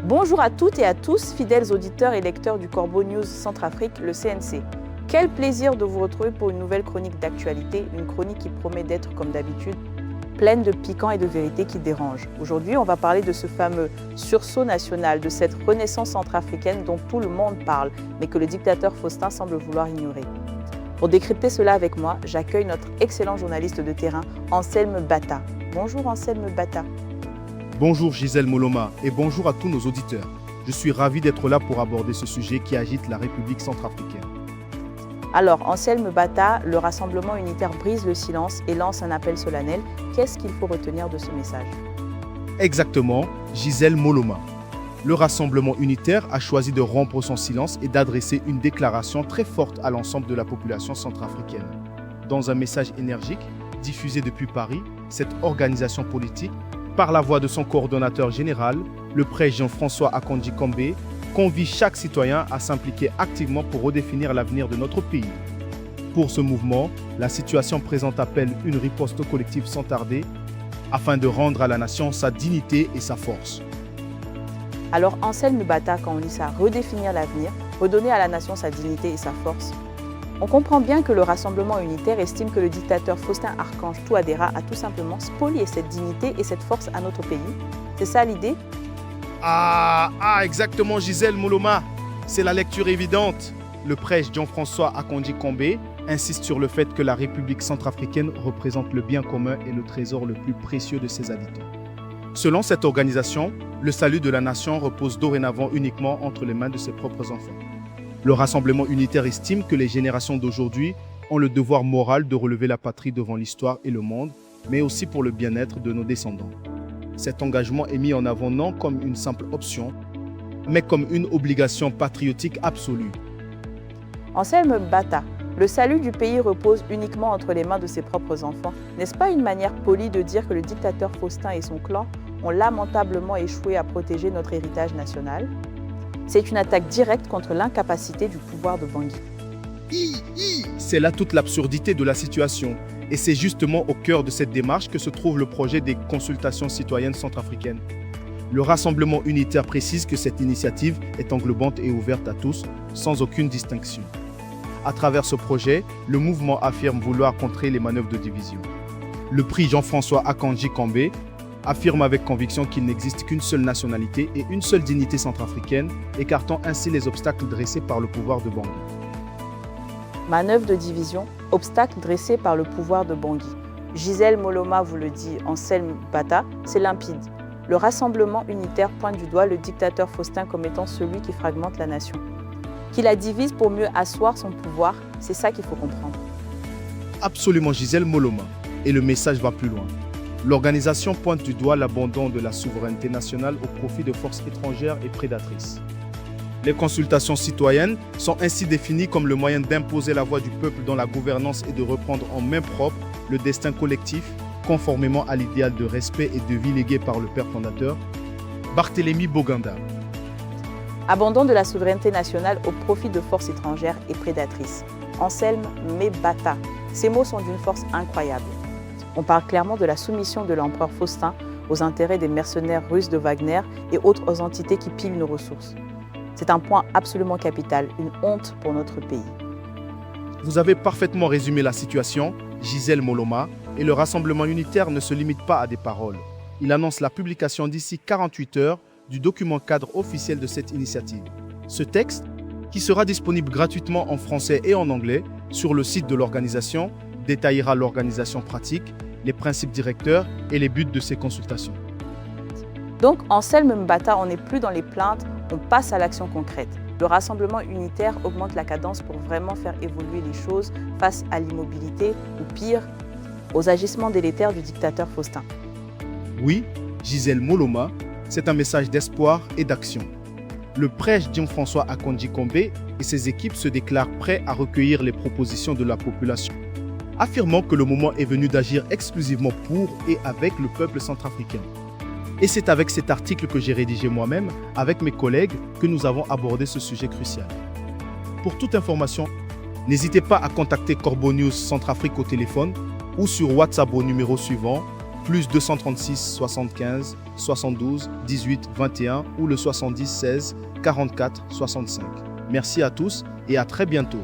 Bonjour à toutes et à tous, fidèles auditeurs et lecteurs du Corbeau News Centrafrique, le CNC. Quel plaisir de vous retrouver pour une nouvelle chronique d'actualité, une chronique qui promet d'être, comme d'habitude, pleine de piquants et de vérités qui dérangent. Aujourd'hui, on va parler de ce fameux sursaut national, de cette renaissance centrafricaine dont tout le monde parle, mais que le dictateur Faustin semble vouloir ignorer. Pour décrypter cela avec moi, j'accueille notre excellent journaliste de terrain, Anselme Bata. Bonjour Anselme Bata. Bonjour Gisèle Moloma et bonjour à tous nos auditeurs. Je suis ravi d'être là pour aborder ce sujet qui agite la République centrafricaine. Alors, Anselme Bata, le Rassemblement unitaire brise le silence et lance un appel solennel. Qu'est-ce qu'il faut retenir de ce message? Exactement, Gisèle Moloma. Le Rassemblement unitaire a choisi de rompre son silence et d'adresser une déclaration très forte à l'ensemble de la population centrafricaine. Dans un message énergique, diffusé depuis Paris, cette organisation politique, par la voix de son coordonnateur général, le prêtre Jean-François Akonji Kambé, convie chaque citoyen à s'impliquer activement pour redéfinir l'avenir de notre pays. Pour ce mouvement, la situation présente appelle une riposte collective sans tarder, afin de rendre à la nation sa dignité et sa force. Alors Anselme Bata, quand on lit ça, redéfinir l'avenir, redonner à la nation sa dignité et sa force, on comprend bien que le Rassemblement unitaire estime que le dictateur Faustin Archange Touadéra a tout simplement spolié cette dignité et cette force à notre pays. C'est ça l'idée? Exactement Gisèle Moloma. C'est la lecture évidente. Le prêtre Jean-François Akonji Kambé insiste sur le fait que la République centrafricaine représente le bien commun et le trésor le plus précieux de ses habitants. Selon cette organisation, le salut de la nation repose dorénavant uniquement entre les mains de ses propres enfants. Le Rassemblement unitaire estime que les générations d'aujourd'hui ont le devoir moral de relever la patrie devant l'histoire et le monde, mais aussi pour le bien-être de nos descendants. Cet engagement est mis en avant non comme une simple option, mais comme une obligation patriotique absolue. Anselme Bata, le salut du pays repose uniquement entre les mains de ses propres enfants. N'est-ce pas une manière polie de dire que le dictateur Faustin et son clan ont lamentablement échoué à protéger notre héritage national? C'est une attaque directe contre l'incapacité du pouvoir de Bangui. C'est là toute l'absurdité de la situation. Et c'est justement au cœur de cette démarche que se trouve le projet des consultations citoyennes centrafricaines. Le Rassemblement unitaire précise que cette initiative est englobante et ouverte à tous, sans aucune distinction. À travers ce projet, le mouvement affirme vouloir contrer les manœuvres de division. Le prix Jean-François Akonji Kambé affirme avec conviction qu'il n'existe qu'une seule nationalité et une seule dignité centrafricaine, écartant ainsi les obstacles dressés par le pouvoir de Bangui. Manœuvre de division, obstacle dressé par le pouvoir de Bangui. Gisèle Moloma vous le dit, Anselme Bata, c'est limpide. Le Rassemblement unitaire pointe du doigt le dictateur Faustin comme étant celui qui fragmente la nation. Qui la divise pour mieux asseoir son pouvoir, c'est ça qu'il faut comprendre. Absolument Gisèle Moloma. Et le message va plus loin. L'organisation pointe du doigt l'abandon de la souveraineté nationale au profit de forces étrangères et prédatrices. Les consultations citoyennes sont ainsi définies comme le moyen d'imposer la voix du peuple dans la gouvernance et de reprendre en main propre le destin collectif, conformément à l'idéal de respect et de vie légué par le père fondateur, Barthélemy Boganda. Abandon de la souveraineté nationale au profit de forces étrangères et prédatrices. Anselme Bata. Ces mots sont d'une force incroyable. On parle clairement de la soumission de l'empereur Faustin aux intérêts des mercenaires russes de Wagner et autres entités qui pillent nos ressources. C'est un point absolument capital, une honte pour notre pays. Vous avez parfaitement résumé la situation, Gisèle Moloma, et le Rassemblement unitaire ne se limite pas à des paroles. Il annonce la publication d'ici 48 heures du document cadre officiel de cette initiative. Ce texte, qui sera disponible gratuitement en français et en anglais sur le site de l'organisation, détaillera l'organisation pratique, les principes directeurs et les buts de ces consultations. Donc, Anselme Bata, on n'est plus dans les plaintes, on passe à l'action concrète. Le Rassemblement unitaire augmente la cadence pour vraiment faire évoluer les choses face à l'immobilité ou pire, aux agissements délétères du dictateur Faustin. Oui, Gisèle Moloma, c'est un message d'espoir et d'action. Le prêtre Jean-François Akonji Kambé et ses équipes se déclarent prêts à recueillir les propositions de la population, affirmant que le moment est venu d'agir exclusivement pour et avec le peuple centrafricain. Et c'est avec cet article que j'ai rédigé moi-même, avec mes collègues, que nous avons abordé ce sujet crucial. Pour toute information, n'hésitez pas à contacter Corbeau News Centrafrique au téléphone ou sur WhatsApp au numéro suivant plus 236 75 72 18 21 ou le 70 16 44 65. Merci à tous et à très bientôt.